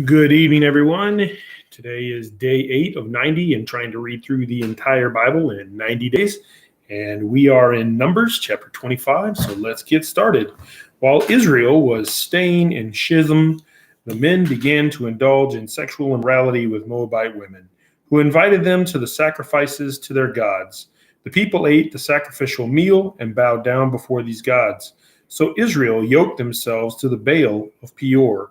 Good evening, everyone. Today is day 8 of 90 and trying to read through the entire Bible in 90 days. And we are in Numbers chapter 25, so let's get started. While Israel was staying in Shittim, the men began to indulge in sexual immorality with Moabite women, who invited them to the sacrifices to their gods. The people ate the sacrificial meal and bowed down before these gods. So Israel yoked themselves to the Baal of Peor,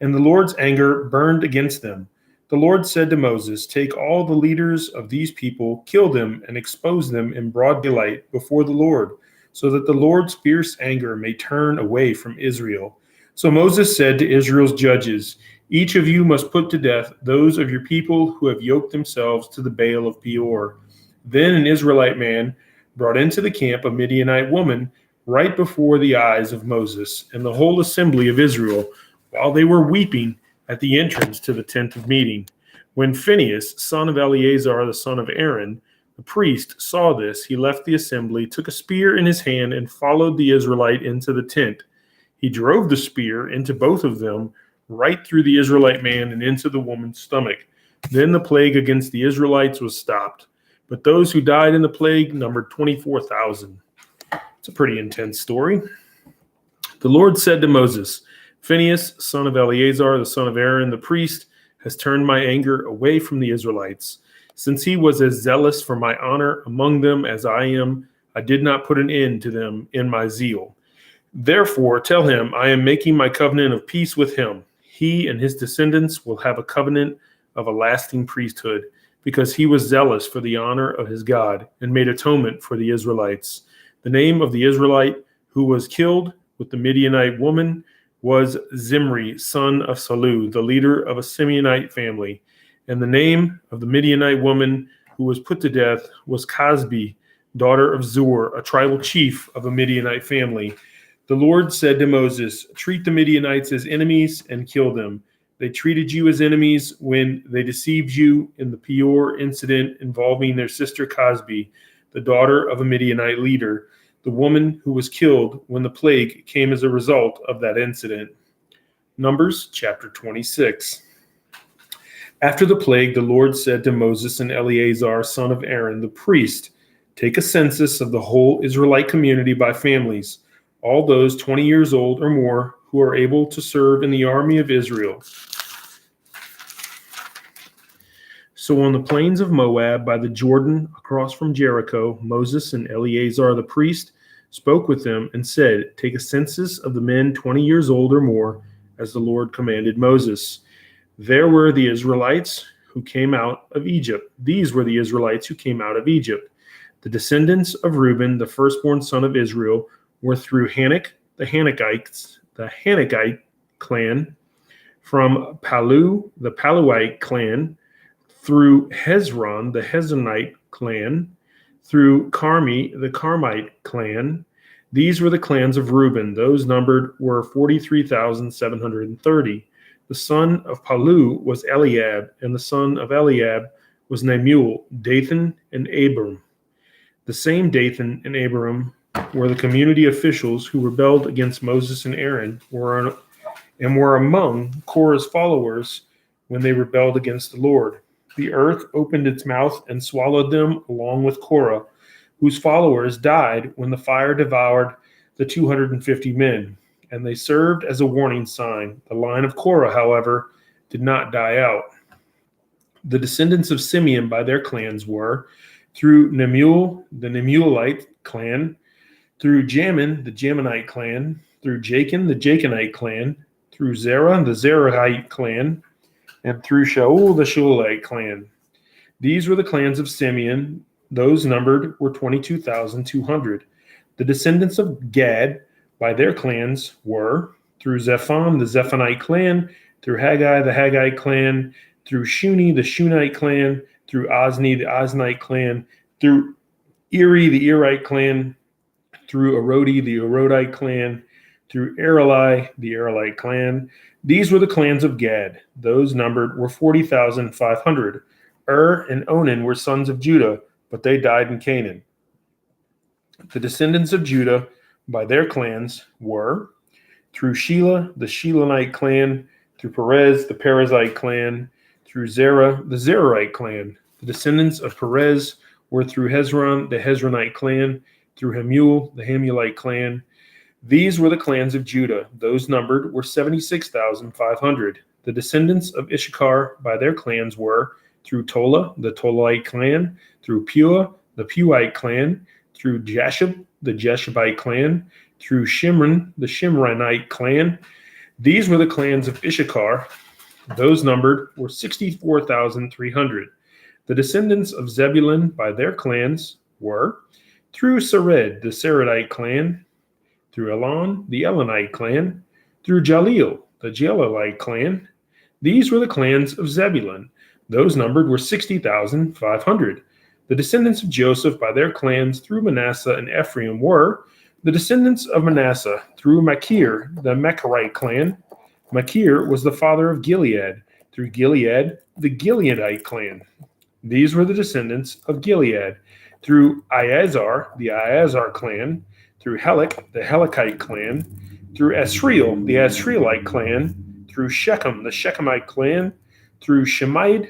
and the Lord's anger burned against them. The Lord said to Moses, "Take all the leaders of these people, kill them, and expose them in broad daylight before the Lord, so that the Lord's fierce anger may turn away from Israel." So Moses said to Israel's judges, "Each of you must put to death those of your people who have yoked themselves to the Baal of Peor." Then an Israelite man brought into the camp a Midianite woman right before the eyes of Moses and the whole assembly of Israel, while they were weeping at the entrance to the tent of meeting. When Phinehas, son of Eleazar, the son of Aaron, the priest, saw this, he left the assembly, took a spear in his hand, and followed the Israelite into the tent. He drove the spear into both of them, right through the Israelite man and into the woman's stomach. Then the plague against the Israelites was stopped. But those who died in the plague numbered 24,000. It's a pretty intense story. The Lord said to Moses, "Phinehas, son of Eleazar, the son of Aaron, the priest, has turned my anger away from the Israelites. Since he was as zealous for my honor among them as I am, I did not put an end to them in my zeal. Therefore, tell him, I am making my covenant of peace with him. He and his descendants will have a covenant of a lasting priesthood, because he was zealous for the honor of his God and made atonement for the Israelites. The name of the Israelite who was killed with the Midianite woman was Zimri, son of Salu, the leader of a Simeonite family. And the name of the Midianite woman who was put to death was Cosbi, daughter of Zur, a tribal chief of a Midianite family. The Lord said to Moses, "Treat the Midianites as enemies and kill them. They treated you as enemies when they deceived you in the Peor incident involving their sister Cosbi, the daughter of a Midianite leader, the woman who was killed when the plague came as a result of that incident." Numbers chapter 26. After the plague, the Lord said to Moses and Eleazar, son of Aaron, the priest, "Take a census of the whole Israelite community by families, all those 20 years old or more who are able to serve in the army of Israel." So on the plains of Moab by the Jordan across from Jericho, Moses and Eleazar the priest spoke with them and said, "Take a census of the men 20 years old or more, as the Lord commanded Moses." There were the Israelites who came out of Egypt. These were the Israelites who came out of Egypt. The descendants of Reuben, the firstborn son of Israel, were through Hanok, the Hanokite clan, from Palu, the Paluite clan, through Hezron, the Hezronite clan, through Carmi, the Carmite clan. These were the clans of Reuben. Those numbered were 43,730. The son of Palu was Eliab, and the son of Eliab was Nemuel, Dathan, and Abiram. The same Dathan and Abiram were the community officials who rebelled against Moses and Aaron and were among Korah's followers when they rebelled against the Lord. The earth opened its mouth and swallowed them along with Korah, whose followers died when the fire devoured the 250 men, and they served as a warning sign. The line of Korah, however, did not die out. The descendants of Simeon by their clans were through Nemuel, the Nemuelite clan, through Jamin, the Jaminite clan, through Jachin, the Jachinite clan, through Zerah, the Zerahite clan, and through Shaul, the Shaulite clan. These were the clans of Simeon. Those numbered were 22,200. The descendants of Gad by their clans were through Zephon, the Zephonite clan, through Haggai, the Haggite clan, through Shuni, the Shunite clan, through Ozni, the Oznite clan, through Eri, the Erite clan, through Arodi, the Arodite clan, through Areli, the Arelite clan. These were the clans of Gad. Those numbered were 40,500. And Onan were sons of Judah, but they died in Canaan. The descendants of Judah by their clans were through Shelah, the Shilonite clan, through Perez, the Perezite clan, through Zerah, the Zerahite clan. The descendants of Perez were through Hezron, the Hezronite clan, through Hamuel, the Hamuelite clan. These were the clans of Judah. Those numbered were 76,500. The descendants of Issachar by their clans were through Tola, the Tolite clan, through Pua, the Puite clan, through Jashub, the Jashubite clan, through Shimron, the Shimronite clan. These were the clans of Issachar. Those numbered were 64,300. The descendants of Zebulun by their clans were through Sered, the Seredite clan, through Elon, the Elonite clan, through Jaleel, the Jalalite clan. These were the clans of Zebulun. Those numbered were 60,500. The descendants of Joseph by their clans through Manasseh and Ephraim were the descendants of Manasseh through Machir, the Machirite clan. Machir was the father of Gilead. Through Gilead, the Gileadite clan. These were the descendants of Gilead. Through Iazar, the Iazar clan. Through Helek, the Helekite clan. Through Asriel, the Asrielite clan. Through Shechem, the Shechemite clan. Through Shemida,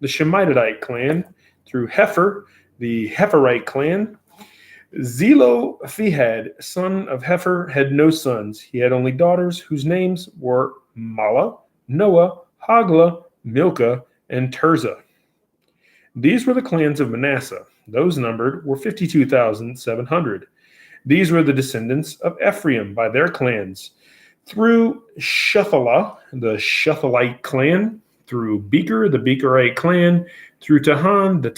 the Shemitite clan. Through Hepher, the Hepherite clan. Zelophehad, son of Hepher, had no sons. He had only daughters whose names were Mala, Noah, Hagla, Milcah, and Tirzah. These were the clans of Manasseh. Those numbered were 52,700. These were the descendants of Ephraim by their clans. Through Shuthelah, the Shuthelite clan. Through Becher, the Becherite clan. Through Tahan, the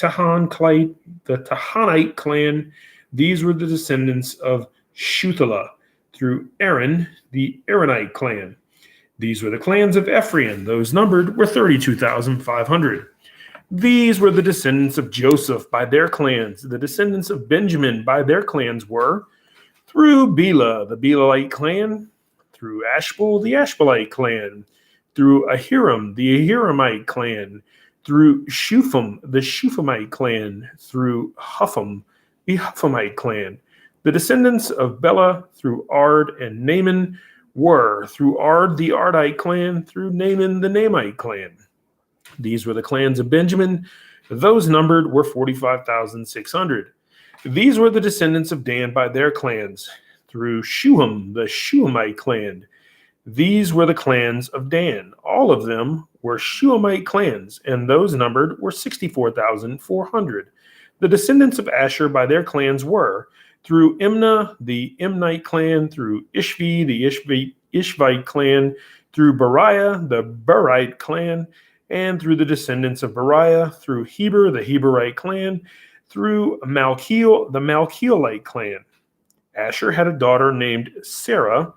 Tahanite clan. These were the descendants of Shuthelah. Through Aaron, the Aaronite clan. These were the clans of Ephraim. Those numbered were 32,500. These were the descendants of Joseph by their clans. The descendants of Benjamin by their clans were through Bela, the Belite clan. Through Ashbel, the Ashbelite clan. Through Ahiram, the Ahiramite clan. Through Shupham, the Shuphamite clan. Through Hupham, the Huphamite clan. The descendants of Bela through Ard and Naaman were through Ard the Ardite clan, through Naaman the Naamite clan. These were the clans of Benjamin. Those numbered were 45,600. These were the descendants of Dan by their clans, through Shuham, the Shuhamite clan. These were the clans of Dan. All of them were Shuhamite clans, and those numbered were 64,400. The descendants of Asher by their clans were through Imnah, the Imnite clan, through Ishvi, the Ishvite clan, through Beriah, the Berite clan, and through the descendants of Beriah, through Heber, the Heberite clan, through Malchiel, the Malchielite clan. Asher had a daughter named Sarah.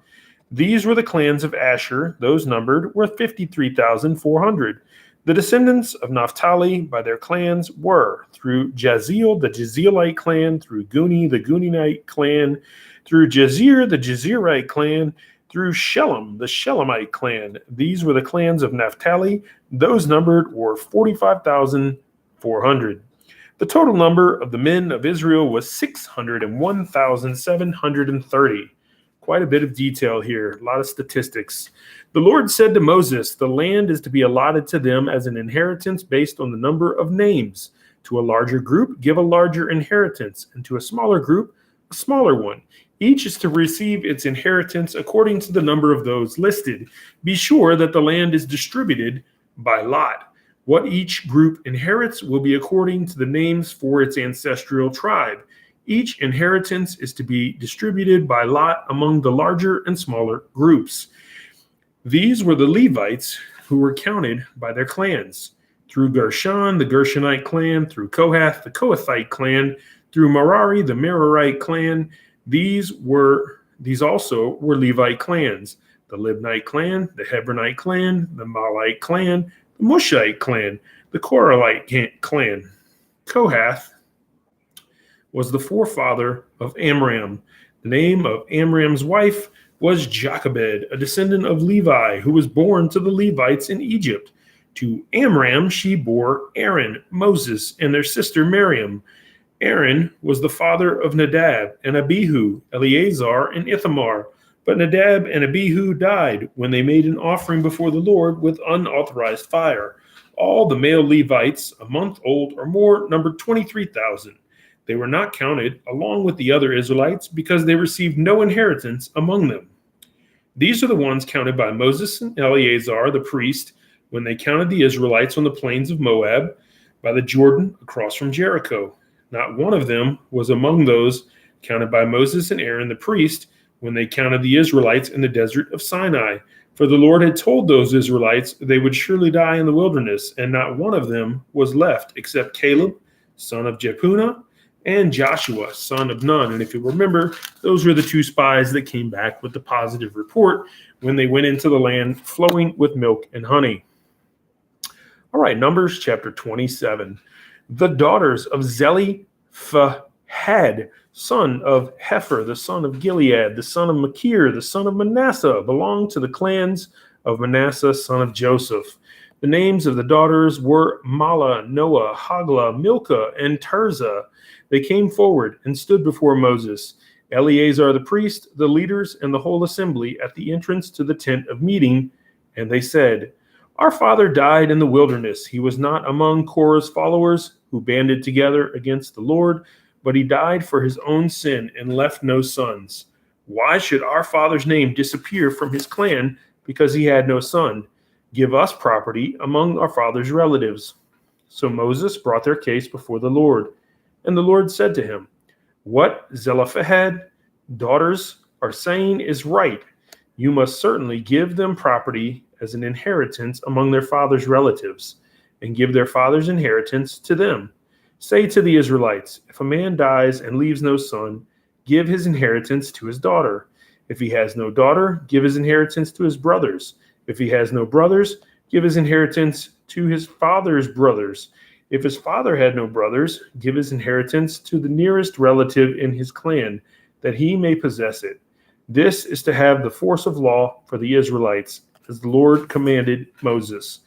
These were the clans of Asher. Those numbered were 53,400. The descendants of Naphtali by their clans were through Jaziel, the Jazielite clan, through Guni, the Gunite clan, through Jazir, the Jazirite clan, through Shelem, the Shelemite clan. These were the clans of Naphtali. Those numbered were 45,400. The total number of the men of Israel was 601,730. Quite a bit of detail here, a lot of statistics. The Lord said to Moses, the land is to be allotted to them as an inheritance based on the number of names. To a larger group, give a larger inheritance, and to a smaller group, a smaller one. Each is to receive its inheritance according to the number of those listed. Be sure that the land is distributed by lot. What each group inherits will be according to the names for its ancestral tribe. Each inheritance is to be distributed by lot among the larger and smaller groups. These were the Levites who were counted by their clans. Through Gershon, the Gershonite clan, through Kohath, the Kohathite clan, through Merari, the Merarite clan. These also were Levite clans. The Libnite clan, the Hebronite clan, the Malite clan, the Mushite clan, the Korahite clan. Kohath was the forefather of Amram. The name of Amram's wife was Jochebed, a descendant of Levi, who was born to the Levites in Egypt. To Amram she bore Aaron, Moses, and their sister Miriam. Aaron was the father of Nadab and Abihu, Eleazar, and Ithamar. But Nadab and Abihu died when they made an offering before the Lord with unauthorized fire. All the male Levites, a month old or more, numbered 23,000. They were not counted along with the other Israelites because they received no inheritance among them. These are the ones counted by Moses and Eleazar the priest when they counted the Israelites on the plains of Moab by the Jordan across from Jericho. Not one of them was among those counted by Moses and Aaron the priest when they counted the Israelites in the desert of Sinai. For the Lord had told those Israelites they would surely die in the wilderness, and not one of them was left except Caleb, son of Jephunneh, and Joshua, son of Nun. And if you remember, those were the two spies that came back with the positive report when they went into the land flowing with milk and honey. All right, Numbers chapter 27. The daughters of Zelophehad, son of Hepher, the son of Gilead, the son of Machir, the son of Manasseh, belonged to the clans of Manasseh, son of Joseph. The names of the daughters were Mahlah, Noah, Hoglah, Milcah, and Tirzah. They came forward and stood before Moses, Eleazar the priest, the leaders, and the whole assembly at the entrance to the tent of meeting. And they said, "Our father died in the wilderness. He was not among Korah's followers who banded together against the Lord, but he died for his own sin and left no sons. Why should our father's name disappear from his clan because he had no son? Give us property among our father's relatives." So Moses brought their case before the Lord. And the Lord said to him, "What Zelophehad daughters are saying is right. You must certainly give them property as an inheritance among their father's relatives, and give their father's inheritance to them. Say to the Israelites, if a man dies and leaves no son, give his inheritance to his daughter. If he has no daughter, give his inheritance to his brothers. If he has no brothers, give his inheritance to his father's brothers. If his father had no brothers, give his inheritance to the nearest relative in his clan, that he may possess it. This is to have the force of law for the Israelites, as the Lord commanded Moses."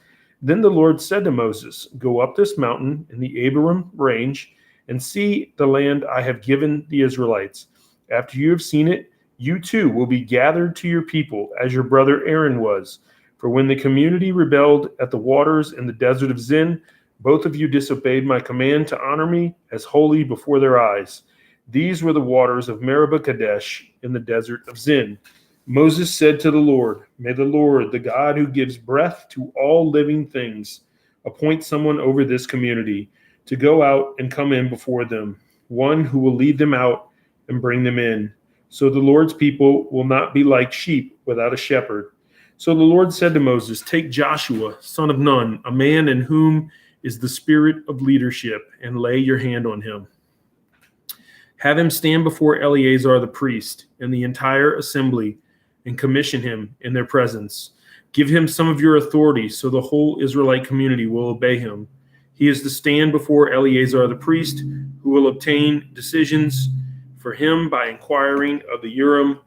Then the Lord said to Moses, "Go up this mountain in the Abarim range and see the land I have given the Israelites. After you have seen it, you too will be gathered to your people, as your brother Aaron was. For when the community rebelled at the waters in the desert of Zin, both of you disobeyed my command to honor me as holy before their eyes. These were the waters of Meribah Kadesh in the desert of Zin." Moses said to the Lord, "May the Lord, the God who gives breath to all living things, appoint someone over this community to go out and come in before them, one who will lead them out and bring them in. So the Lord's people will not be like sheep without a shepherd." So the Lord said to Moses, "Take Joshua, son of Nun, a man in whom is the spirit of leadership, and lay your hand on him. Have him stand before Eleazar the priest and the entire assembly, and commission him in their presence. Give him some of your authority so the whole Israelite community will obey him. He is to stand before Eleazar the priest, who will obtain decisions for him by inquiring of the Urim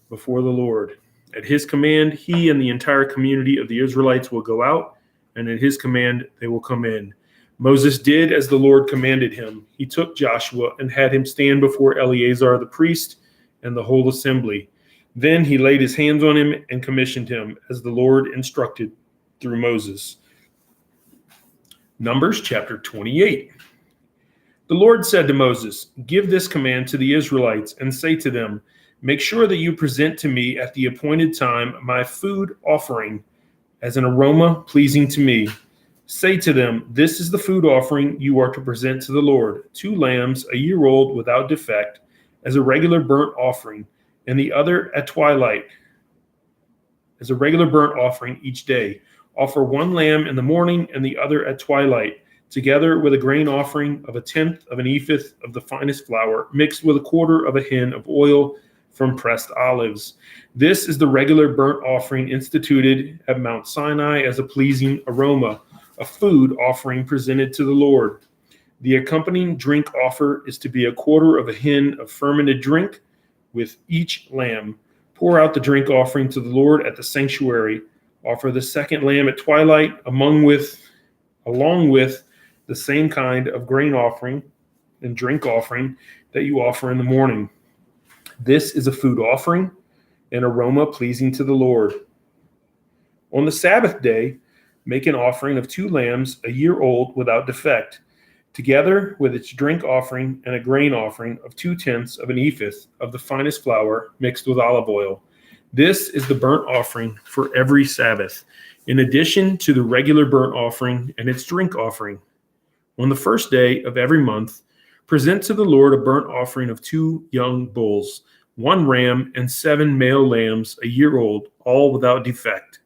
before the Lord. At his command, he and the entire community of the Israelites will go out, and at his command, they will come in." Moses did as the Lord commanded him. He took Joshua and had him stand before Eleazar the priest and the whole assembly. Then he laid his hands on him and commissioned him, as the Lord instructed through Moses. Numbers chapter 28. The Lord said to Moses, "Give this command to the Israelites and say to them, make sure that you present to me at the appointed time my food offering as an aroma pleasing to me. Say to them, this is the food offering you are to present to the Lord, 2 lambs a year old without defect, as a regular burnt offering, and the other at twilight as a regular burnt offering each day. Offer 1 lamb in the morning and the other at twilight, together with a grain offering of 1/10 of an ephah of the finest flour, mixed with 1/4 of a hin of oil from pressed olives. This is the regular burnt offering instituted at Mount Sinai as a pleasing aroma, a food offering presented to the Lord. The accompanying drink offer is to be 1/4 of a hin of fermented drink with each lamb. Pour out the drink offering to the Lord at the sanctuary. Offer the 2nd lamb at twilight, along with the same kind of grain offering and drink offering that you offer in the morning. This is a food offering an aroma pleasing to the Lord. On the Sabbath day, make an offering of 2 lambs a year old without defect, together with its drink offering and a grain offering of 2/10 of an ephah of the finest flour mixed with olive oil. This is the burnt offering for every Sabbath, in addition to the regular burnt offering and its drink offering. On the first day of every month, present to the Lord a burnt offering of 2 young bulls, 1 ram, and 7 male lambs a year old, all without defect.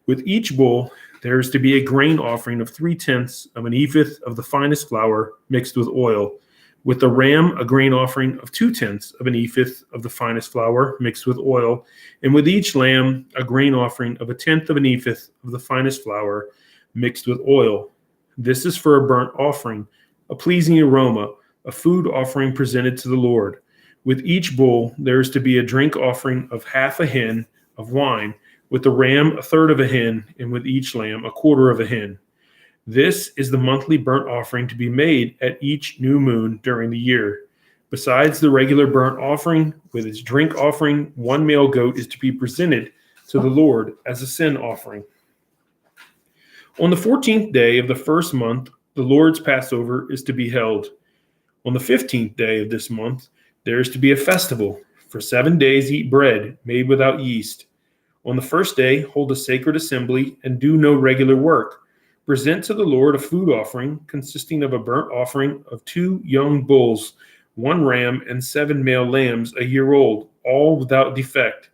With each bull, there is to be a grain offering of 3/10 of an ephah of the finest flour mixed with oil. With the ram, a grain offering of 2/10 of an ephah of the finest flour mixed with oil. And with each lamb, a grain offering of 1/10 of an ephah of the finest flour mixed with oil. This is for a burnt offering, a pleasing aroma, a food offering presented to the Lord. With each bull, there is to be a drink offering of half a hin of wine, with the ram 1/3 of a hin, and with each lamb 1/4 of a hin. This is the monthly burnt offering to be made at each new moon during the year. Besides the regular burnt offering, with its drink offering, 1 male goat is to be presented to the Lord as a sin offering. On the 14th day of the first month, the Lord's Passover is to be held. On the 15th day of this month, there is to be a festival. For 7 days eat bread made without yeast. On the first day, hold a sacred assembly and do no regular work. Present to the Lord a food offering consisting of a burnt offering of 2 young bulls, 1 ram, and 7 male lambs a year old, all without defect.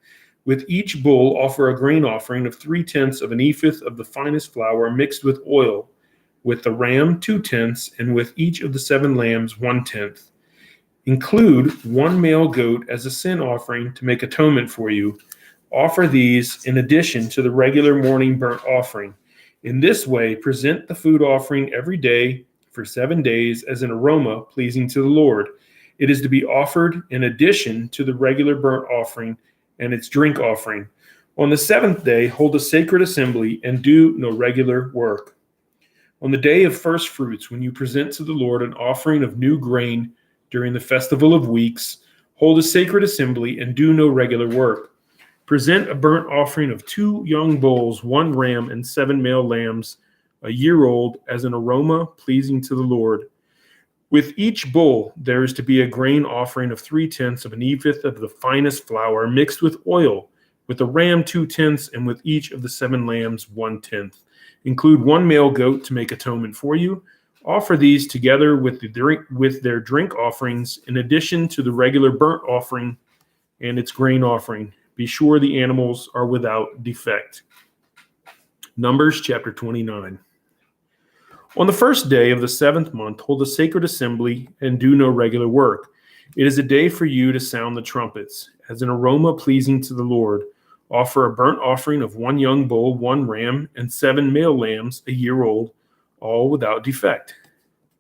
With each bull, offer a grain offering of 3/10 of an ephah of the finest flour mixed with oil. With the ram, 2/10, and with each of the 7 lambs, 1/10. Include 1 male goat as a sin offering to make atonement for you. Offer these in addition to the regular morning burnt offering. In this way, present the food offering every day for 7 days as an aroma pleasing to the Lord. It is to be offered in addition to the regular burnt offering and its drink offering. On the 7th day, hold a sacred assembly and do no regular work. On the day of first fruits, when you present to the Lord an offering of new grain during the festival of weeks, hold a sacred assembly and do no regular work. Present a burnt offering of 2 young bulls, 1 ram, and 7 male lambs a year old as an aroma pleasing to the Lord. With each bull, there is to be a grain offering of 3/10 of an ephah of the finest flour mixed with oil. With the ram, 2/10, and with each of the 7 lambs, 1/10. Include 1 male goat to make atonement for you. Offer these together with their drink offerings in addition to the regular burnt offering and its grain offering. Be sure the animals are without defect. Numbers chapter 29. On the first day of the 7th month, hold a sacred assembly and do no regular work. It is a day for you to sound the trumpets, as an aroma pleasing to the Lord. Offer a burnt offering of 1 young bull, 1 ram, and 7 male lambs a year old, all without defect.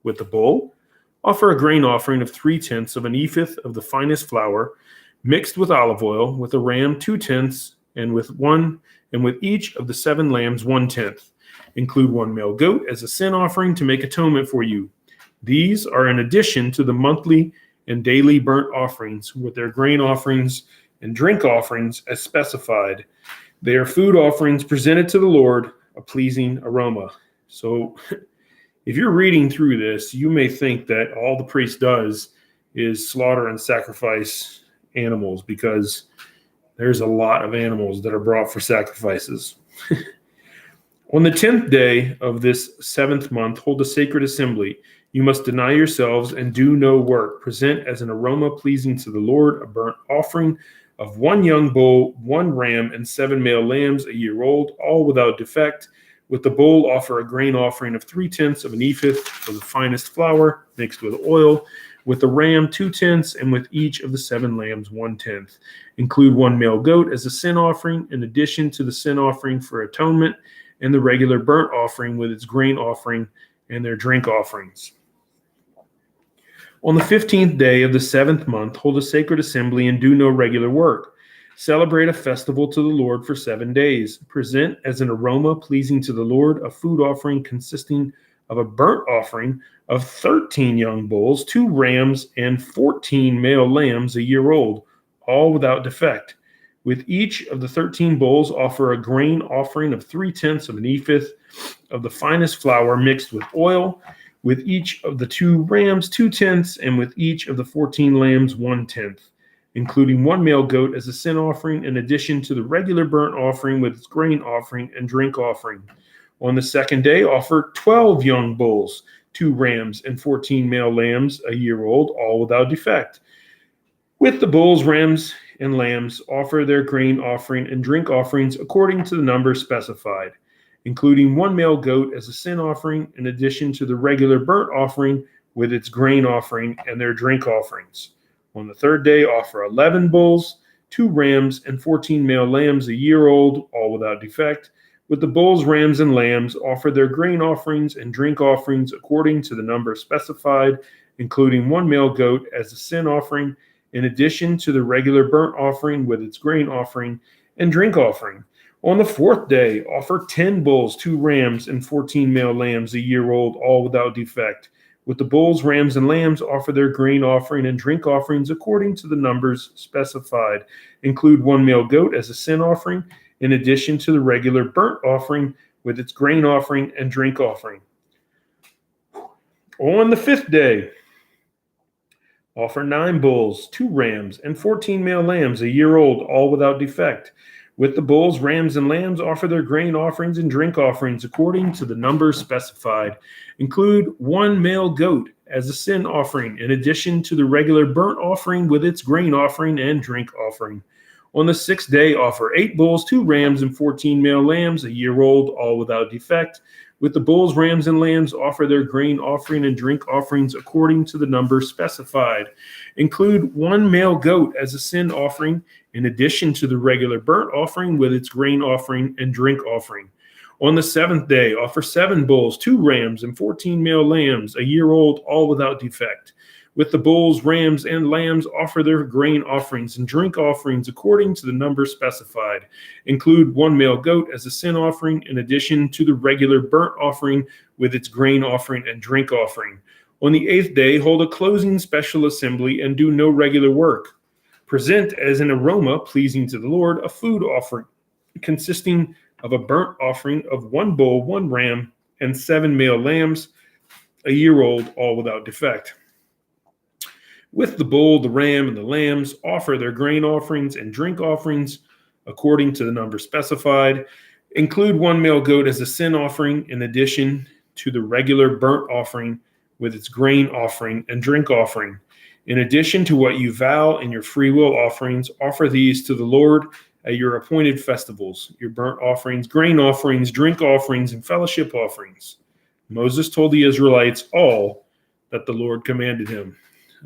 With the bull, offer a grain offering of 3/10 of an ephah of the finest flour, mixed with olive oil. With a ram, 2/10, and with each of the 7 lambs, 1/10. Include 1 male goat as a sin offering to make atonement for you. These are in addition to the monthly and daily burnt offerings, with their grain offerings and drink offerings as specified. They are food offerings presented to the Lord, a pleasing aroma. So if you're reading through this, you may think that all the priest does is slaughter and sacrifice animals, because there's a lot of animals that are brought for sacrifices. On the 10th day of this 7th month, hold a sacred assembly. You must deny yourselves and do no work. Present as an aroma pleasing to the Lord a burnt offering of 1 young bull, 1 ram, and 7 male lambs a year old, all without defect. With the bull, offer a grain offering of 3/10 of an ephah of the finest flour mixed with oil. With the ram, 2/10, and with each of the 7 lambs, 1/10. Include 1 male goat as a sin offering, in addition to the sin offering for atonement and the regular burnt offering with its grain offering and their drink offerings. On the 15th day of the 7th month, hold a sacred assembly and do no regular work. Celebrate a festival to the Lord for 7 days. Present as an aroma pleasing to the Lord a food offering consisting of a burnt offering of 13 young bulls, 2 rams, and 14 male lambs a year old, all without defect. With each of the 13 bulls, offer a grain offering of 3/10 of an ephah of the finest flour mixed with oil. With each of the 2 rams, 2/10, and with each of the 14 lambs, 1/10, including 1 male goat as a sin offering, in addition to the regular burnt offering with its grain offering and drink offering. On the second day, offer 12 young bulls, 2 rams, and 14 male lambs, a year old, all without defect. With the bulls, rams, and lambs, offer their grain offering and drink offerings according to the number specified, including 1 male goat as a sin offering, in addition to the regular burnt offering with its grain offering and their drink offerings. On the third day, offer 11 bulls, 2 rams, and 14 male lambs, a year old, all without defect. With the bulls, rams, and lambs, offer their grain offerings and drink offerings according to the number specified, including 1 male goat as a sin offering, in addition to the regular burnt offering with its grain offering and drink offering. On the fourth day, offer 10 bulls, 2 rams, and 14 male lambs, a year old, all without defect. With the bulls, rams, and lambs, offer their grain offering and drink offerings according to the numbers specified. Include 1 male goat as a sin offering, in addition to the regular burnt offering with its grain offering and drink offering. On the fifth day, offer 9 bulls, 2 rams, and 14 male lambs, a year old, all without defect. With the bulls, rams, and lambs, offer their grain offerings and drink offerings according to the numbers specified. Include 1 male goat as a sin offering, in addition to the regular burnt offering with its grain offering and drink offering. On the sixth day, offer 8 bulls, 2 rams, and 14 male lambs, a year old, all without defect. With the bulls, rams, and lambs, offer their grain offering and drink offerings according to the number specified. Include 1 male goat as a sin offering, in addition to the regular burnt offering with its grain offering and drink offering. On the seventh day, offer 7 bulls, 2 rams, and 14 male lambs, a year old, all without defect. With the bulls, rams, and lambs, offer their grain offerings and drink offerings according to the number specified. Include 1 male goat as a sin offering, in addition to the regular burnt offering with its grain offering and drink offering. On the 8th day, hold a closing special assembly and do no regular work. Present as an aroma pleasing to the Lord a food offering consisting of a burnt offering of 1 bull, 1 ram, and 7 male lambs, a year old, all without defect. With the bull, the ram, and the lambs, offer their grain offerings and drink offerings according to the number specified. Include 1 male goat as a sin offering, in addition to the regular burnt offering with its grain offering and drink offering. In addition to what you vow in your free will offerings, offer these to the Lord at your appointed festivals, your burnt offerings, grain offerings, drink offerings, and fellowship offerings. Moses told the Israelites all that the Lord commanded him.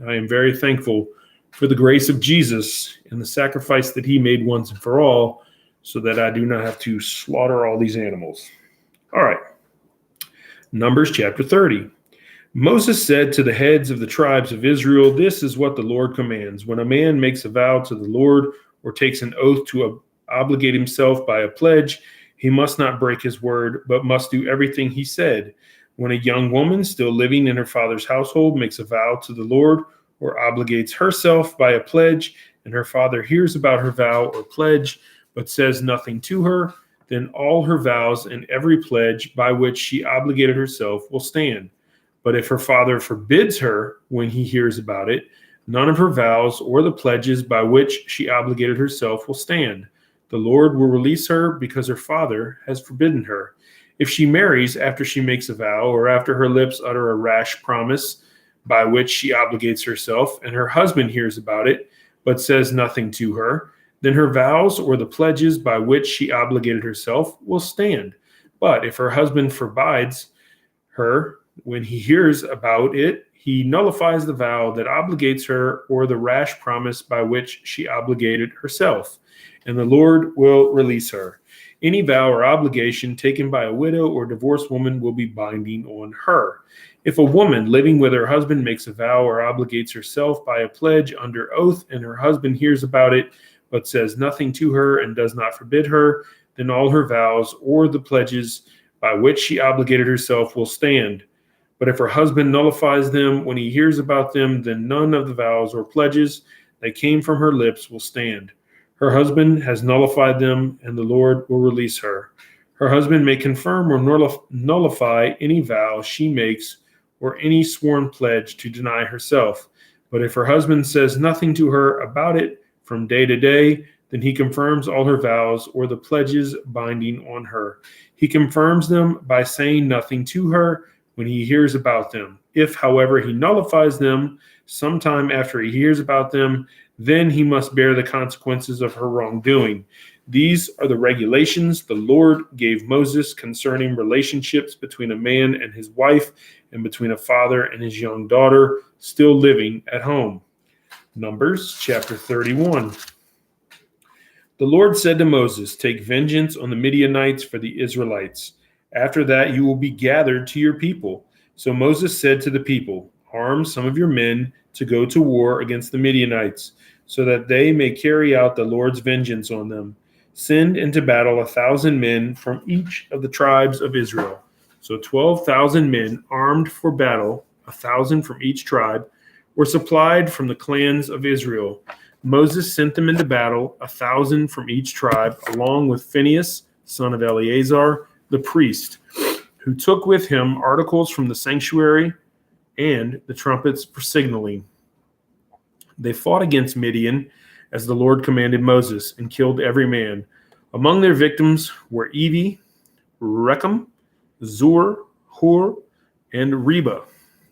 I am very thankful for the grace of Jesus and the sacrifice that he made once and for all, so that I do not have to slaughter all these animals. All right. Numbers chapter 30. Moses said to the heads of the tribes of Israel, "This is what the Lord commands. When a man makes a vow to the Lord or takes an oath to obligate himself by a pledge, he must not break his word, but must do everything he said. When a young woman still living in her father's household makes a vow to the Lord or obligates herself by a pledge, and her father hears about her vow or pledge, but says nothing to her, then all her vows and every pledge by which she obligated herself will stand. But if her father forbids her when he hears about it, none of her vows or the pledges by which she obligated herself will stand. The Lord will release her because her father has forbidden her. If she marries after she makes a vow, or after her lips utter a rash promise by which she obligates herself, and her husband hears about it, but says nothing to her, then her vows or the pledges by which she obligated herself will stand. But if her husband forbids her when he hears about it, he nullifies the vow that obligates her or the rash promise by which she obligated herself, and the Lord will release her. Any vow or obligation taken by a widow or divorced woman will be binding on her. If a woman living with her husband makes a vow or obligates herself by a pledge under oath, and her husband hears about it, but says nothing to her and does not forbid her, then all her vows or the pledges by which she obligated herself will stand. But if her husband nullifies them when he hears about them, then none of the vows or pledges that came from her lips will stand. Her husband has nullified them, and the Lord will release her. Her husband may confirm or nullify any vow she makes or any sworn pledge to deny herself. But if her husband says nothing to her about it from day to day, then he confirms all her vows or the pledges binding on her. He confirms them by saying nothing to her when he hears about them. If, however, he nullifies them sometime after he hears about them, then he must bear the consequences of her wrongdoing. These are the regulations the Lord gave Moses concerning relationships between a man and his wife and between a father and his young daughter still living at home. Numbers chapter 31. The Lord said to Moses, "Take vengeance on the Midianites for the Israelites. After that you will be gathered to your people." So Moses said to the people, "Arm some of your men to go to war against the Midianites, so that they may carry out the Lord's vengeance on them. Send into battle 1,000 men from each of the tribes of Israel." So 12,000 men armed for battle, 1,000 from each tribe, were supplied from the clans of Israel. Moses sent them into battle, 1,000 from each tribe, along with Phinehas, son of Eleazar, the priest, who took with him articles from the sanctuary and the trumpets for signaling. They fought against Midian as the Lord commanded Moses and killed every man. Among their victims were Evi, Rechem, Zur, Hur, and Reba,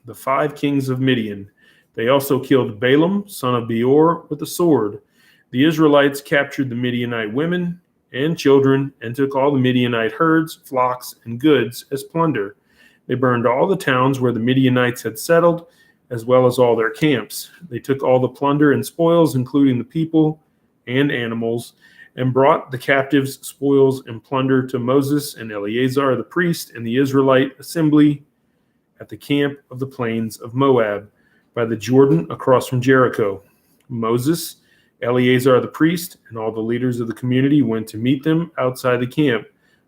the 5 kings of Midian. They also killed Balaam, son of Beor, with a sword. The Israelites captured the Midianite women and children and took all the Midianite herds, flocks, and goods as plunder. They burned all the towns where the Midianites had settled, as well as all their camps. They took all the plunder and spoils, including the people and animals, and brought the captives' spoils and plunder to Moses and Eleazar the priest and the Israelite assembly at the camp of the plains of Moab, by the Jordan across from Jericho. Moses, Eleazar the priest, and all the leaders of the community went to meet them outside the camp.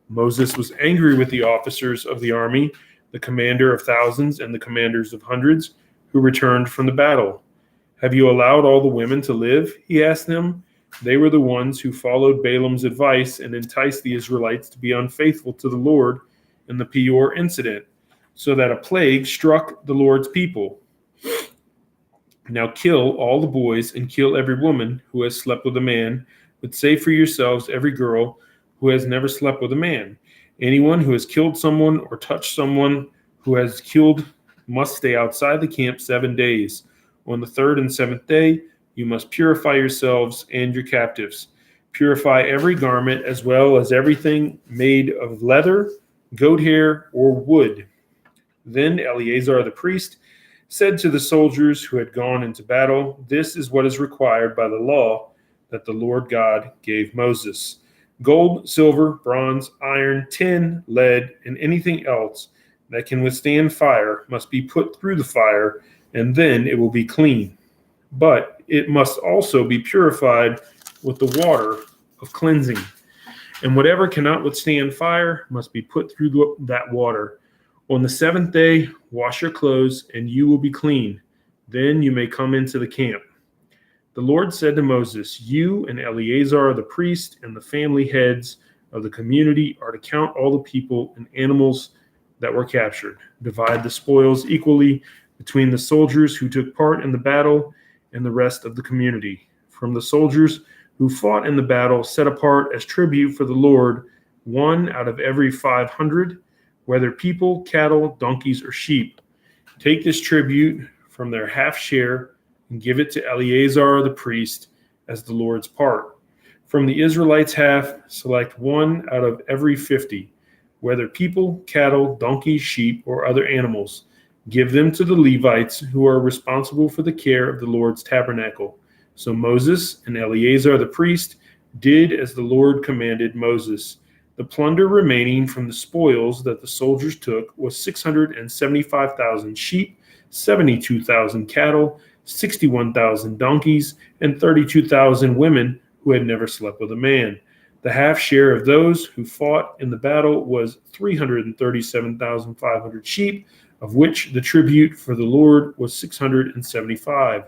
Moses was angry with the officers of the army, the commander of thousands and the commanders of hundreds, who returned from the battle. "Have you allowed all the women to live?" he asked them. They were the ones who followed Balaam's advice and enticed the Israelites to be unfaithful to the Lord in the Peor incident, so that a plague struck the Lord's people. Now kill all the boys and kill every woman who has slept with a man, but save for yourselves every girl who has never slept with a man. Anyone who has killed someone or touched someone who has killed must stay outside the camp 7 days. On the 3rd and 7th day, you must purify yourselves and your captives. Purify every garment as well as everything made of leather, goat hair, or wood. Then Eleazar the priest said to the soldiers who had gone into battle, "This is what is required by the law that the Lord God gave Moses. Gold, silver, bronze, iron, tin, lead, and anything else that can withstand fire must be put through the fire, and then it will be clean. But it must also be purified with the water of cleansing. And whatever cannot withstand fire must be put through that water. On the 7th day, wash your clothes, and you will be clean. Then you may come into the camp." The Lord said to Moses, "You and Eleazar the priest and the family heads of the community are to count all the people and animals that were captured. Divide the spoils equally between the soldiers who took part in the battle and the rest of the community. From the soldiers who fought in the battle, set apart as tribute for the Lord 1 out of every 500, whether people, cattle, donkeys, or sheep. Take this tribute from their half share and give it to Eleazar the priest as the Lord's part. From the Israelites' half, select 1 out of every 50, whether people, cattle, donkeys, sheep, or other animals. Give them to the Levites who are responsible for the care of the Lord's tabernacle." So Moses and Eleazar the priest did as the Lord commanded Moses. The plunder remaining from the spoils that the soldiers took was 675,000 sheep, 72,000 cattle, 61,000 donkeys, and 32,000 women who had never slept with a man. The half share of those who fought in the battle was 337,500 sheep, of which the tribute for the Lord was 675,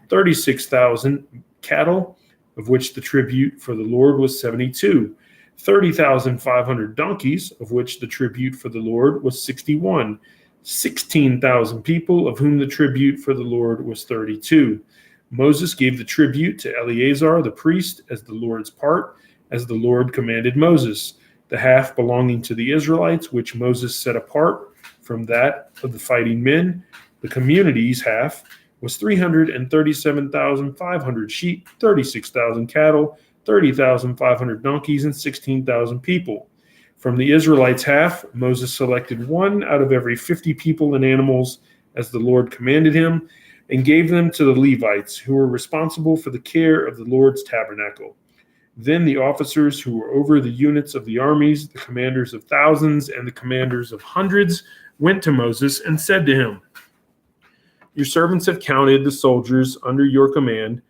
36,000 cattle, of which the tribute for the Lord was 72. 30,500 donkeys, of which the tribute for the Lord was 61. 16,000 people, of whom the tribute for the Lord was 32. Moses gave the tribute to Eleazar the priest as the Lord's part, as the Lord commanded Moses. The half belonging to the Israelites, which Moses set apart from that of the fighting men, the community's half, was 337,500 sheep, 36,000 cattle, 30,500 donkeys, and 16,000 people. From the Israelites' half, Moses selected one out of every 50 people and animals, as the Lord commanded him, and gave them to the Levites, who were responsible for the care of the Lord's tabernacle. Then the officers who were over the units of the armies, the commanders of thousands and the commanders of hundreds, went to Moses and said to him, "Your servants have counted the soldiers under your command,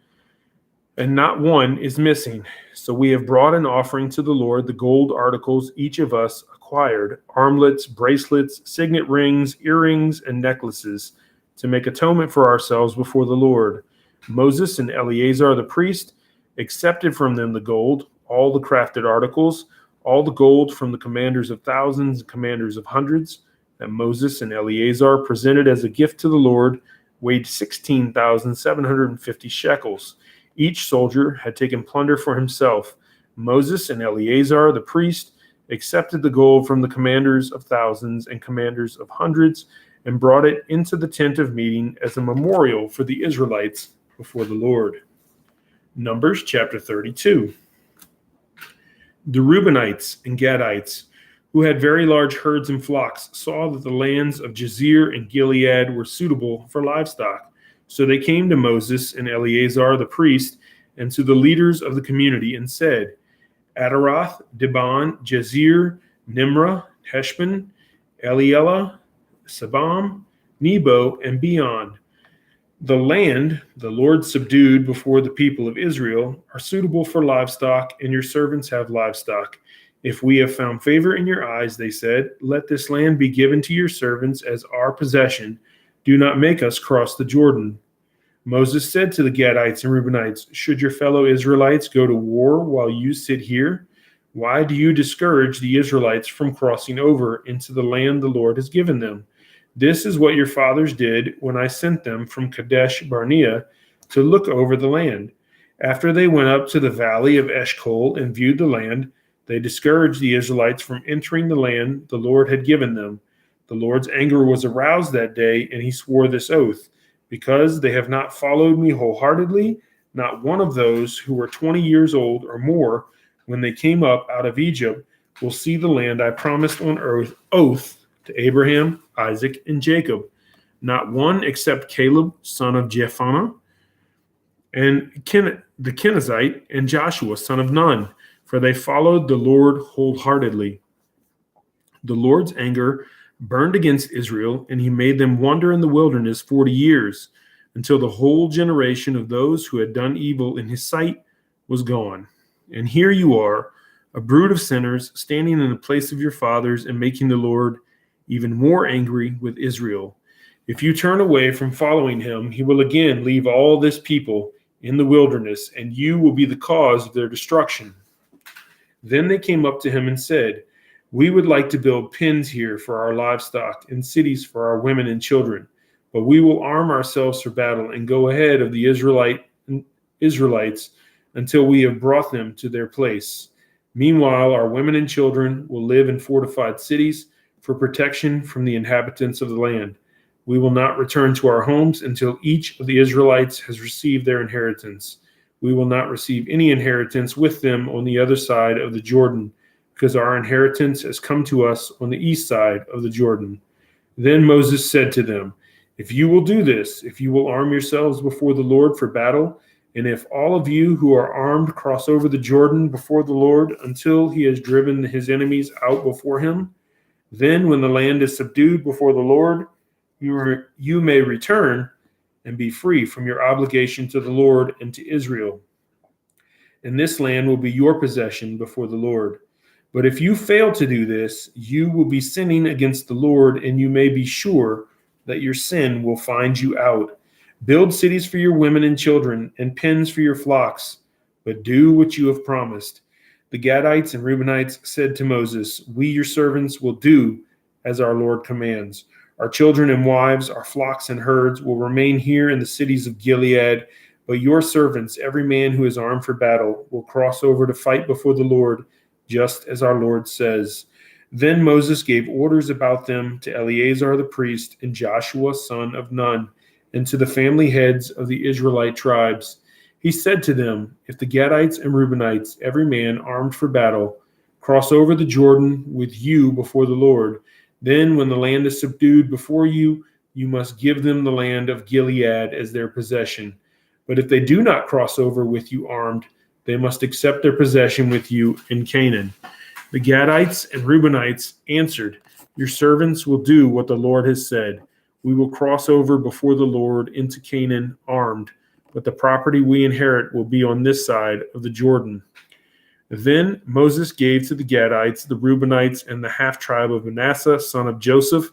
and not one is missing. So we have brought an offering to the Lord, the gold articles each of us acquired, armlets, bracelets, signet rings, earrings, and necklaces, to make atonement for ourselves before the Lord." Moses and Eleazar the priest accepted from them the gold, all the crafted articles, all the gold from the commanders of thousands and commanders of hundreds, that Moses and Eleazar presented as a gift to the Lord, weighed 16,750 shekels. Each soldier had taken plunder for himself. Moses and Eleazar the priest accepted the gold from the commanders of thousands and commanders of hundreds and brought it into the tent of meeting as a memorial for the Israelites before the Lord. Numbers chapter 32. The Reubenites and Gadites, who had very large herds and flocks, saw that the lands of Jazer and Gilead were suitable for livestock. So they came to Moses and Eleazar the priest and to the leaders of the community and said, "Adaroth, Dibon, Jazer, Nimrah, Heshbon, Elealeh, Sabam, Nebo, and beyond. The land the Lord subdued before the people of Israel are suitable for livestock, and your servants have livestock. If we have found favor in your eyes," they said, "let this land be given to your servants as our possession. Do not make us cross the Jordan." Moses said to the Gadites and Reubenites, "Should your fellow Israelites go to war while you sit here? Why do you discourage the Israelites from crossing over into the land the Lord has given them? This is what your fathers did when I sent them from Kadesh Barnea to look over the land. After they went up to the valley of Eshcol and viewed the land, they discouraged the Israelites from entering the land the Lord had given them. The Lord's anger was aroused that day, and he swore this oath, because they have not followed me wholeheartedly, not one of those who were 20 years old or more when they came up out of Egypt will see the land I promised on oath to Abraham, Isaac, and Jacob. Not one except Caleb, son of Jephunneh, and the Kenizzite, and Joshua, son of Nun, for they followed the Lord wholeheartedly. The Lord's anger burned against Israel, and he made them wander in the wilderness 40 years, until the whole generation of those who had done evil in his sight was gone. And here you are, a brood of sinners, standing in the place of your fathers and making the Lord even more angry with Israel. If you turn away from following him, he will again leave all this people in the wilderness, and you will be the cause of their destruction." Then they came up to him and said, "We would like to build pens here for our livestock and cities for our women and children, but we will arm ourselves for battle and go ahead of the Israelites until we have brought them to their place. Meanwhile, our women and children will live in fortified cities for protection from the inhabitants of the land. We will not return to our homes until each of the Israelites has received their inheritance. We will not receive any inheritance with them on the other side of the Jordan, because our inheritance has come to us on the east side of the Jordan." Then Moses said to them, "If you will do this, if you will arm yourselves before the Lord for battle, and if all of you who are armed cross over the Jordan before the Lord until he has driven his enemies out before him, then when the land is subdued before the Lord, you may return and be free from your obligation to the Lord and to Israel. And this land will be your possession before the Lord. But if you fail to do this, you will be sinning against the Lord, and you may be sure that your sin will find you out. Build cities for your women and children, and pens for your flocks. but do what you have promised." The Gadites and Reubenites said to Moses, "We, your servants, will do as our Lord commands. Our children and wives, our flocks and herds will remain here in the cities of Gilead, but your servants, every man who is armed for battle, will cross over to fight before the Lord, just as our Lord says." Then Moses gave orders about them to Eleazar the priest and Joshua son of Nun, and to the family heads of the Israelite tribes. He said to them, "If the Gadites and Reubenites, every man armed for battle, cross over the Jordan with you before the Lord, then when the land is subdued before you, you must give them the land of Gilead as their possession. But if they do not cross over with you armed, they must accept their possession with you in Canaan." The Gadites and Reubenites answered, "Your servants will do what the Lord has said. We will cross over before the Lord into Canaan armed, but the property we inherit will be on this side of the Jordan." Then Moses gave to the Gadites, the Reubenites, and the half-tribe of Manasseh, son of Joseph,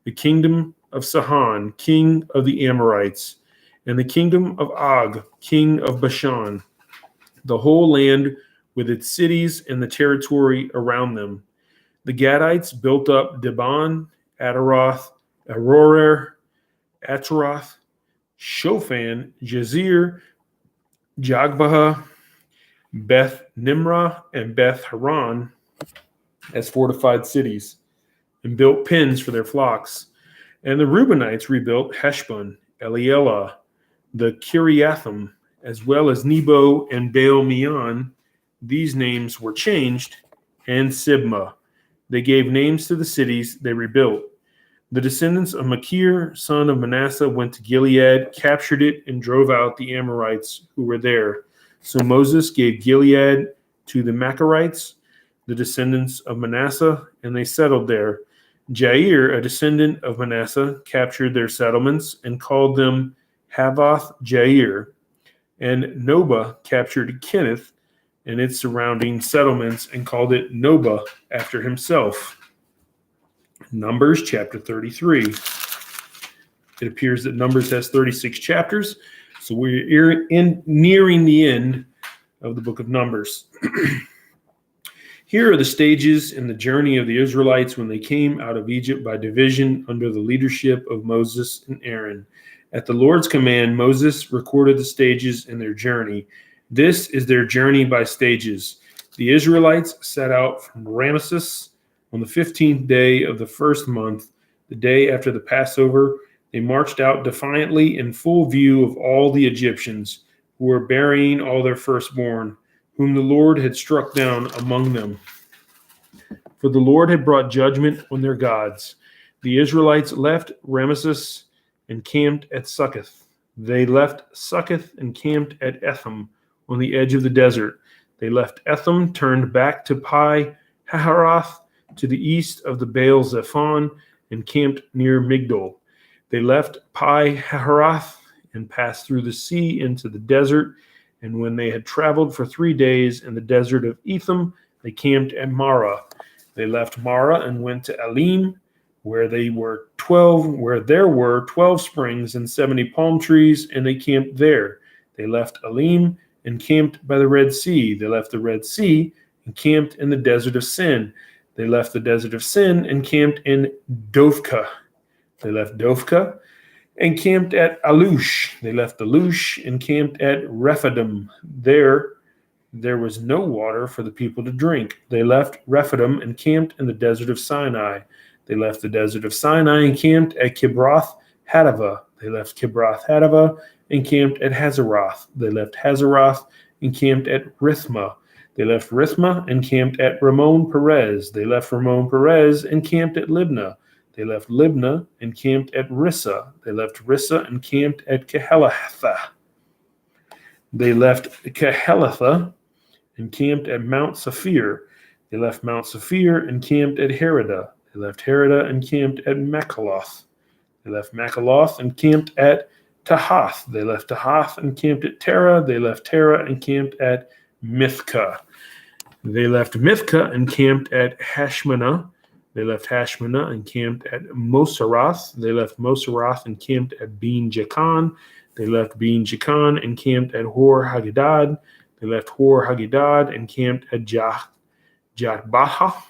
the kingdom of Sihon, king of the Amorites, and the kingdom of Og, king of Bashan, the whole land with its cities and the territory around them. The Gadites built up Dibon, Ataroth, Aroer, Ataroth, Shofan, Jazer, Jogbehah, Beth Nimrah, and Beth Haran as fortified cities, and built pens for their flocks. And the Reubenites rebuilt Heshbon, Elealeh, the Kiriathim, as well as Nebo and Baal Meon. These names were changed, and Sibmah. They gave names to the cities they rebuilt. The descendants of Machir, son of Manasseh, went to Gilead, captured it, and drove out the Amorites who were there. So Moses gave Gilead to the Machirites, the descendants of Manasseh, and they settled there. Jair, a descendant of Manasseh, captured their settlements and called them Havoth Jair. And Nobah captured Kenath and its surrounding settlements and called it Nobah after himself. Numbers chapter 33. It appears that Numbers has 36 chapters, so we're nearing the end of the book of Numbers. Here are the stages in the journey of the Israelites when they came out of Egypt by division under the leadership of Moses and Aaron. At the Lord's command, Moses recorded the stages in their journey. This is their journey by stages. The Israelites set out from Ramesses on the 15th day of the first month, the day after the Passover. They marched out defiantly in full view of all the Egyptians, who were burying all their firstborn, whom the Lord had struck down among them. For the Lord had brought judgment on their gods. The Israelites left Ramesses and camped at Succoth. They left Succoth and camped at Etham on the edge of the desert. They left Etham, turned back to Pi Hahiroth to the east of the Baal Zephon, and camped near Migdol. They left Pi Hahiroth and passed through the sea into the desert. And when they had traveled for 3 days in the desert of Etham, they camped at Marah. They left Marah and went to Elim, where there were 12 springs and 70 palm trees, and they camped there. They left Elim and camped by the Red Sea. They left the Red Sea and camped in the desert of Sin. They left the desert of Sin and camped in Dophkah. They left Dophkah and camped at Alush. They left Alush and camped at Rephidim. There was no water for the people to drink. They left Rephidim and camped in the desert of Sinai. They left the desert of Sinai and camped at Kibroth Hattaavah. They left Kibroth Hattaavah and camped at Hazeroth. They left Hazeroth and camped at Rithmah. They left Rithmah and camped at Ramon Perez. They left Ramon Perez and camped at Libnah. They left Libnah and camped at Rissa. They left Rissa and camped at Kehelatha. They left Kehelatha and camped at Mount Saphir. They left Mount Saphir and camped at Heradah. They left Heradah and camped at Makaloth. They left Makaloth and camped at Tahath. They left Tahath and camped at Terah. They left Terah and camped at Mithkah. They left Mithkah and camped at Hashmanah. They left Hashmanah and camped at Moseroth. They left Moseroth and camped at Bein Jaakan. They left Bein Jaakan and camped at Hor Haggidgad. They left Hor Haggidgad and camped at Jotbaha.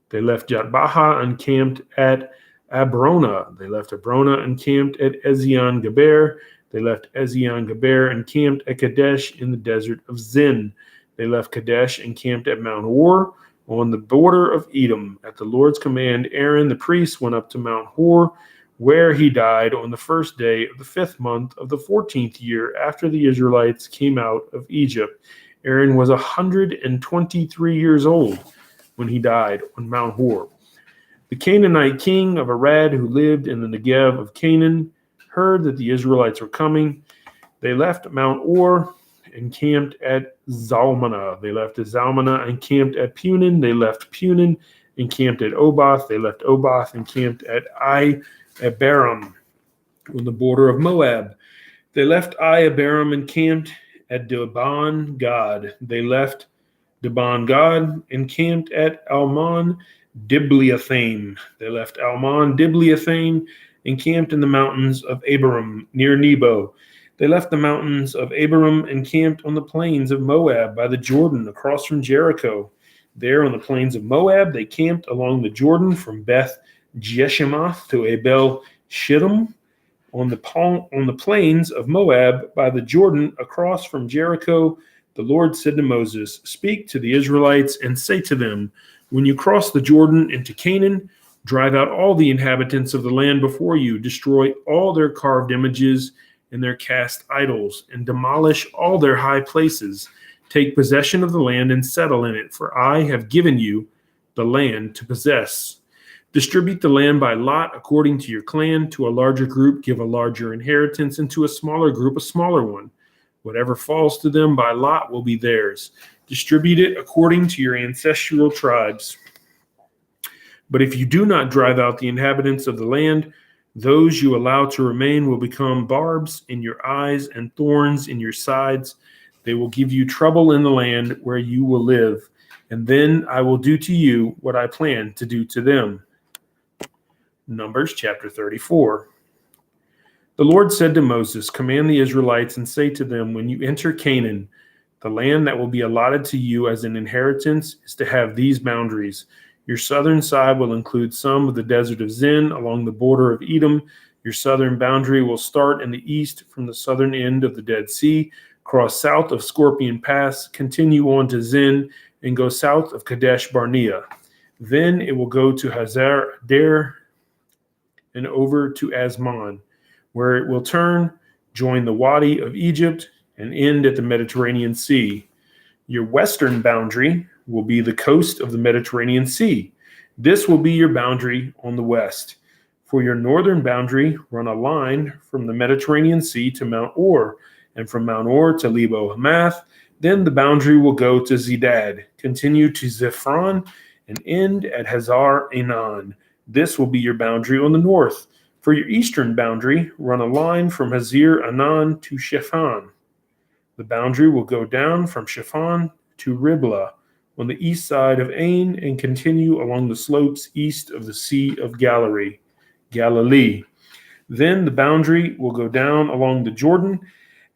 They left Jotbaha and camped at Abrona. They left Abrona and camped at Ezion Geber. They left Ezion Geber and camped at Kadesh in the desert of Zin. They left Kadesh and camped at Mount Hor on the border of Edom. At the Lord's command, Aaron the priest went up to Mount Hor, where he died on the first day of the 5th month of the 14th year after the Israelites came out of Egypt. Aaron was 123 years old when he died on Mount Hor. The Canaanite king of Arad, who lived in the Negev of Canaan, heard that the Israelites were coming. They left Mount Hor and camped at Zalmanah. They left Zalmanah and camped at Punin. They left Punin and camped at Oboth. They left Oboth and camped at Abarim on the border of Moab. They left Abarim and camped at Dibon Gad. They left Dibon Gad and camped at Almon Dibliathaim. They left Almon Dibliathaim and camped in the mountains of Abarim near Nebo. They left the mountains of Abarim and camped on the plains of Moab by the Jordan across from Jericho. There on the plains of Moab, they camped along the Jordan from Beth Jeshimoth to Abel Shittim on the plains of Moab by the Jordan across from Jericho. The Lord said to Moses, "Speak to the Israelites and say to them, when you cross the Jordan into Canaan, drive out all the inhabitants of the land before you, destroy all their carved images and their cast idols, and demolish all their high places. Take possession of the land and settle in it, for I have given you the land to possess. Distribute the land by lot according to your clan. To a larger group give a larger inheritance, and to a smaller group a smaller one. Whatever falls to them by lot will be theirs. Distribute it according to your ancestral tribes. But if you do not drive out the inhabitants of the land, those you allow to remain will become barbs in your eyes and thorns in your sides. They will give you trouble in the land where you will live, and then I will do to you what I plan to do to them." Numbers chapter 34. The Lord said to Moses, "Command the Israelites and say to them, when you enter Canaan, the land that will be allotted to you as an inheritance is to have these boundaries. Your southern side will include some of the desert of Zin along the border of Edom. Your southern boundary will start in the east from the southern end of the Dead Sea, cross south of Scorpion Pass, continue on to Zin, and go south of Kadesh Barnea. Then it will go to Hazar Adair and over to Asmon, where it will turn, join the Wadi of Egypt, and end at the Mediterranean Sea. Your western boundary will be the coast of the Mediterranean Sea. This will be your boundary on the west. For your northern boundary, run a line from the Mediterranean Sea to Mount Or, and from Mount Or to Lebo Hamath. Then the boundary will go to Zedad, continue to Zephron, and end at Hazar Enan. This will be your boundary on the north. For your eastern boundary, run a line from Hazir Anan to Shephan. The boundary will go down from Shephan to Riblah on the east side of Ain and continue along the slopes east of the Sea of Galilee. Then the boundary will go down along the Jordan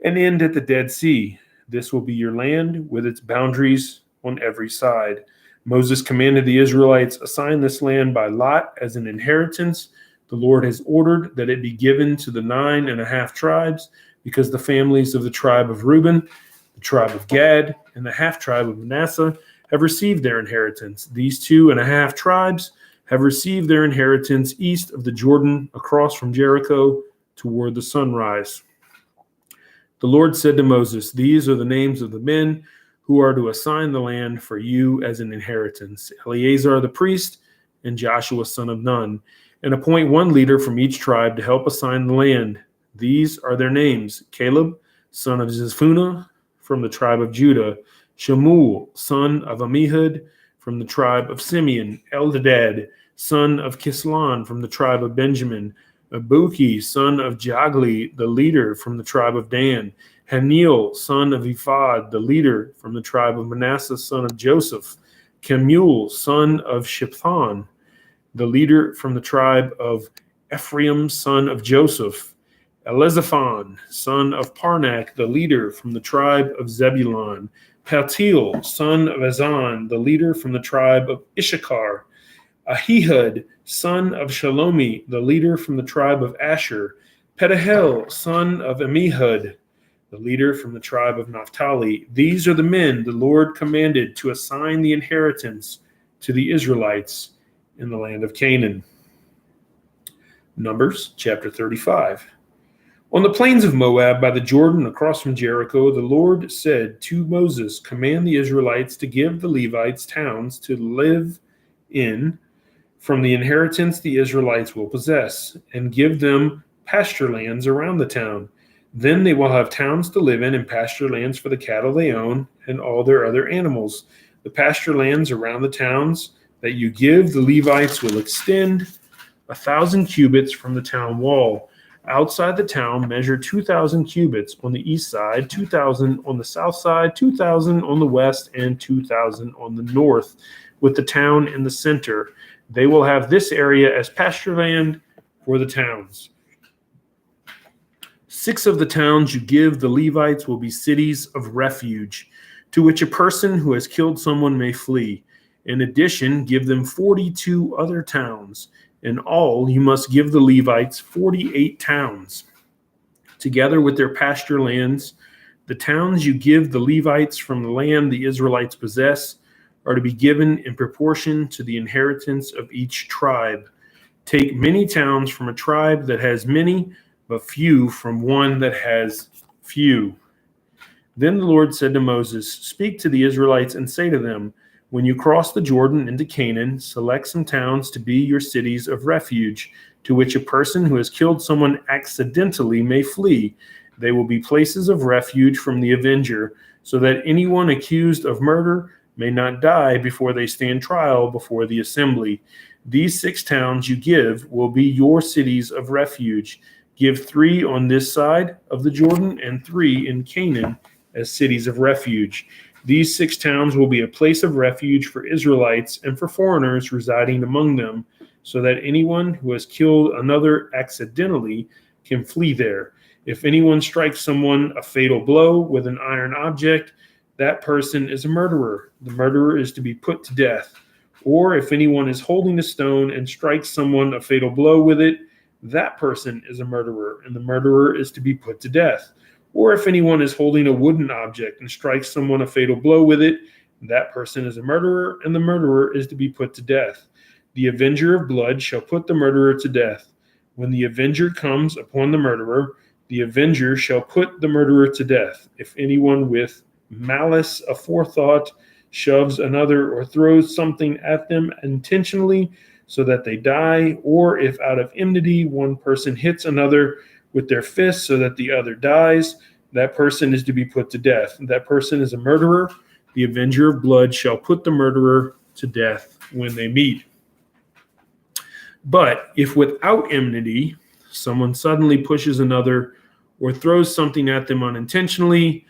and end at the Dead Sea. This will be your land with its boundaries on every side. Moses commanded the Israelites, assign this land by lot as an inheritance. The Lord has ordered that it be given to the 9.5 tribes, because the families of the tribe of Reuben, the tribe of Gad, and the half-tribe of Manasseh have received their inheritance. These 2.5 tribes have received their inheritance east of the Jordan, across from Jericho toward the sunrise. The Lord said to Moses, "These are the names of the men who are to assign the land for you as an inheritance: Eleazar the priest and Joshua son of Nun. And appoint one leader from each tribe to help assign the land. These are their names: Caleb, son of Jephunneh, from the tribe of Judah; Shemuel, son of Ammihud, from the tribe of Simeon; Eldad, son of Kislon, from the tribe of Benjamin; Abuki, son of Jagli, the leader, from the tribe of Dan; Haniel, son of Ephod, the leader, from the tribe of Manasseh, son of Joseph; Kemuel, son of Shiphan, the leader, from the tribe of Ephraim, son of Joseph; Elizaphan, son of Parnak, the leader from the tribe of Zebulun. Paltiel, son of Azan, the leader from the tribe of Issachar. Ahihud, son of Shalomi, the leader from the tribe of Asher. Pedahel, son of Ammihud, the leader from the tribe of Naphtali. These are the men the Lord commanded to assign the inheritance to the Israelites in the land of Canaan. Numbers chapter 35. On the plains of Moab by the Jordan across from Jericho, the Lord said to Moses, "Command the Israelites to give the Levites towns to live in from the inheritance the Israelites will possess, and give them pasture lands around the town. Then they will have towns to live in and pasture lands for the cattle they own and all their other animals. The pasture lands around the towns that you give the Levites will extend 1,000 cubits from the town wall. Outside the town, measure 2,000 cubits on the east side, 2,000 on the south side, 2,000 on the west, and 2,000 on the north, with the town in the center. They will have this area as pasture land for the towns. 6 of the towns you give the Levites will be cities of refuge, to which a person who has killed someone may flee. In addition, give them 42 other towns. In all, you must give the Levites 48 towns. Together with their pasture lands, the towns you give the Levites from the land the Israelites possess are to be given in proportion to the inheritance of each tribe. Take many towns from a tribe that has many, but few from one that has few." Then the Lord said to Moses, "Speak to the Israelites and say to them, when you cross the Jordan into Canaan, select some towns to be your cities of refuge, to which a person who has killed someone accidentally may flee. They will be places of refuge from the avenger, so that anyone accused of murder may not die before they stand trial before the assembly. These 6 towns you give will be your cities of refuge. Give 3 on this side of the Jordan and 3 in Canaan as cities of refuge. These 6 towns will be a place of refuge for Israelites and for foreigners residing among them, so that anyone who has killed another accidentally can flee there. If anyone strikes someone a fatal blow with an iron object, that person is a murderer. The murderer is to be put to death. Or if anyone is holding a stone and strikes someone a fatal blow with it, that person is a murderer, and the murderer is to be put to death. Or if anyone is holding a wooden object and strikes someone a fatal blow with it, that person is a murderer, and the murderer is to be put to death. The avenger of blood shall put the murderer to death. When the avenger comes upon the murderer, the avenger shall put the murderer to death. If anyone with malice aforethought shoves another or throws something at them intentionally so that they die, or if out of enmity one person hits another with their fist so that the other dies, that person is to be put to death. That person is a murderer. The avenger of blood shall put the murderer to death when they meet. But if without enmity someone suddenly pushes another or throws something at them unintentionally,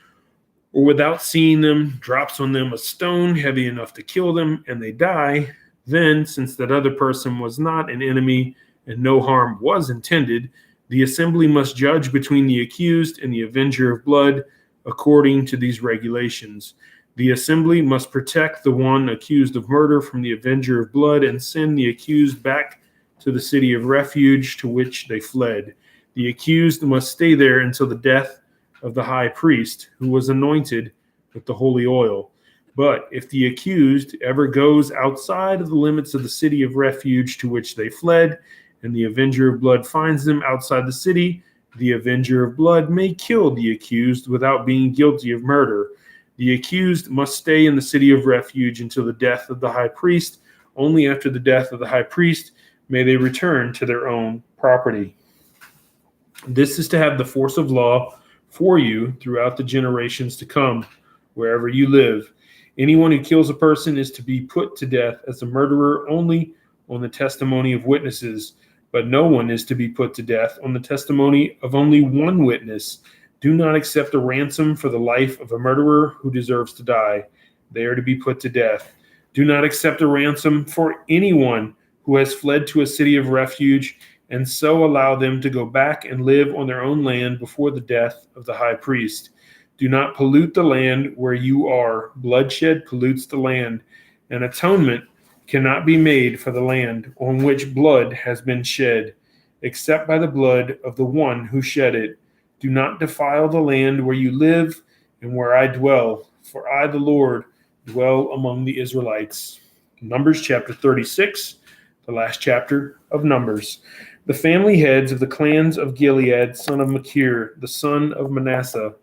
or without seeing them, drops on them a stone heavy enough to kill them, and they die, then, since that other person was not an enemy and no harm was intended, the assembly must judge between the accused and the avenger of blood according to these regulations. The assembly must protect the one accused of murder from the avenger of blood and send the accused back to the city of refuge to which they fled. The accused must stay there until the death of the high priest, who was anointed with the holy oil. But if the accused ever goes outside of the limits of the city of refuge to which they fled, and the avenger of blood finds them outside the city, the avenger of blood may kill the accused without being guilty of murder. The accused must stay in the city of refuge until the death of the high priest. Only after the death of the high priest may they return to their own property. This is to have the force of law for you throughout the generations to come, wherever you live. Anyone who kills a person is to be put to death as a murderer only on the testimony of witnesses, but no one is to be put to death on the testimony of only one witness. Do not accept a ransom for the life of a murderer who deserves to die. They are to be put to death. Do not accept a ransom for anyone who has fled to a city of refuge and so allow them to go back and live on their own land before the death of the high priest. Do not pollute the land where you are. Bloodshed pollutes the land, and atonement cannot be made for the land on which blood has been shed, except by the blood of the one who shed it. Do not defile the land where you live and where I dwell, for I, the Lord, dwell among the Israelites. Numbers chapter 36, the last chapter of Numbers. The family heads of the clans of Gilead, son of Machir, the son of Manasseh,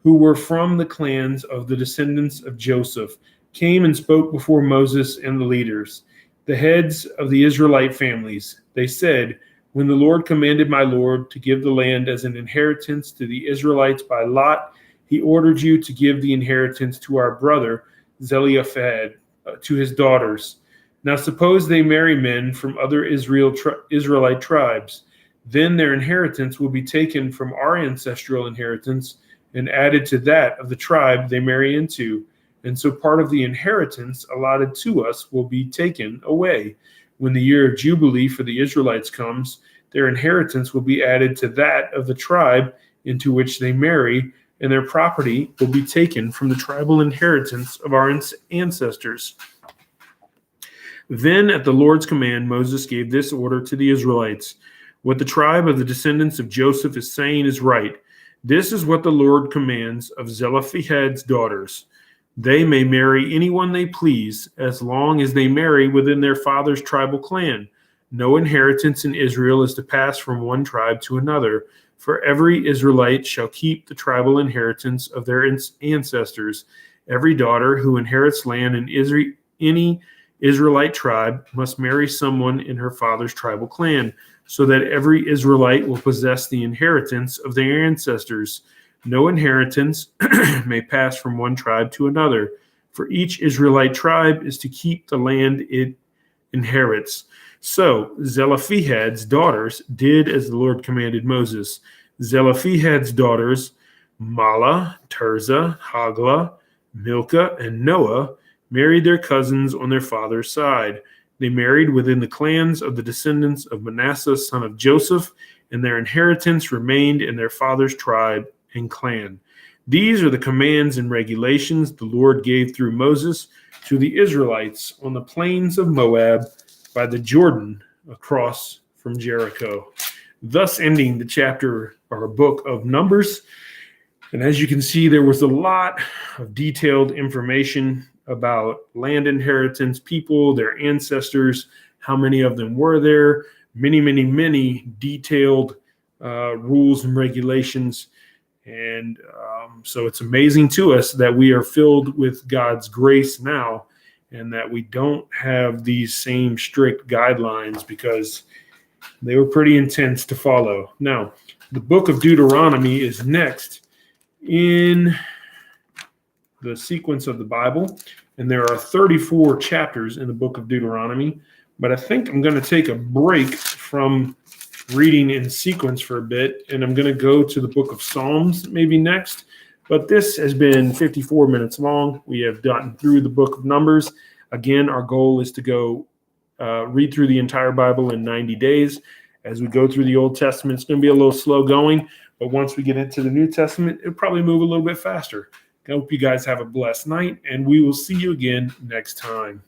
who were from the clans of the descendants of Joseph, came and spoke before Moses and the leaders, the heads of the Israelite families. They said, when the Lord commanded my Lord to give the land as an inheritance to the Israelites by lot, he ordered you to give the inheritance to our brother Zelophehad, to his daughters. Now suppose they marry men from other Israelite tribes. Then their inheritance will be taken from our ancestral inheritance and added to that of the tribe they marry into. And so part of the inheritance allotted to us will be taken away. When the year of Jubilee for the Israelites comes, their inheritance will be added to that of the tribe into which they marry, and their property will be taken from the tribal inheritance of our ancestors. Then at the Lord's command, Moses gave this order to the Israelites. What the tribe of the descendants of Joseph is saying is right. This is what the Lord commands of Zelophehad's daughters. They may marry anyone they please, as long as they marry within their father's tribal clan. No inheritance in Israel is to pass from one tribe to another, for every Israelite shall keep the tribal inheritance of their ancestors. Every daughter who inherits land in any Israelite tribe must marry someone in her father's tribal clan, so that every Israelite will possess the inheritance of their ancestors. No inheritance may pass from one tribe to another, for each Israelite tribe is to keep the land it inherits. So Zelophehad's daughters did as the Lord commanded Moses. Zelophehad's daughters, Mahlah, Tirzah, Hoglah, Milcah, and Noah, married their cousins on their father's side. They married within the clans of the descendants of Manasseh, son of Joseph, and their inheritance remained in their father's tribe and clan. These are the commands and regulations the Lord gave through Moses to the Israelites on the plains of Moab by the Jordan across from Jericho. Thus ending the chapter or book of Numbers. And as you can see, there was a lot of detailed information about land inheritance, people, their ancestors, how many of them were there, many detailed rules and regulations. And so it's amazing to us that we are filled with God's grace now and that we don't have these same strict guidelines because they were pretty intense to follow. Now, the book of Deuteronomy is next in the sequence of the Bible, and there are 34 chapters in the book of Deuteronomy, but I think I'm going to take a break from reading in sequence for a bit, and I'm going to go to the book of Psalms maybe next. But this has been 54 minutes long. We have gotten through the book of Numbers. Again, our goal is to go read through the entire Bible in 90 days. As we go through the Old Testament, it's going to be a little slow going, but once we get into the New Testament, it'll probably move a little bit faster. I hope you guys have a blessed night, and we will see you again next time.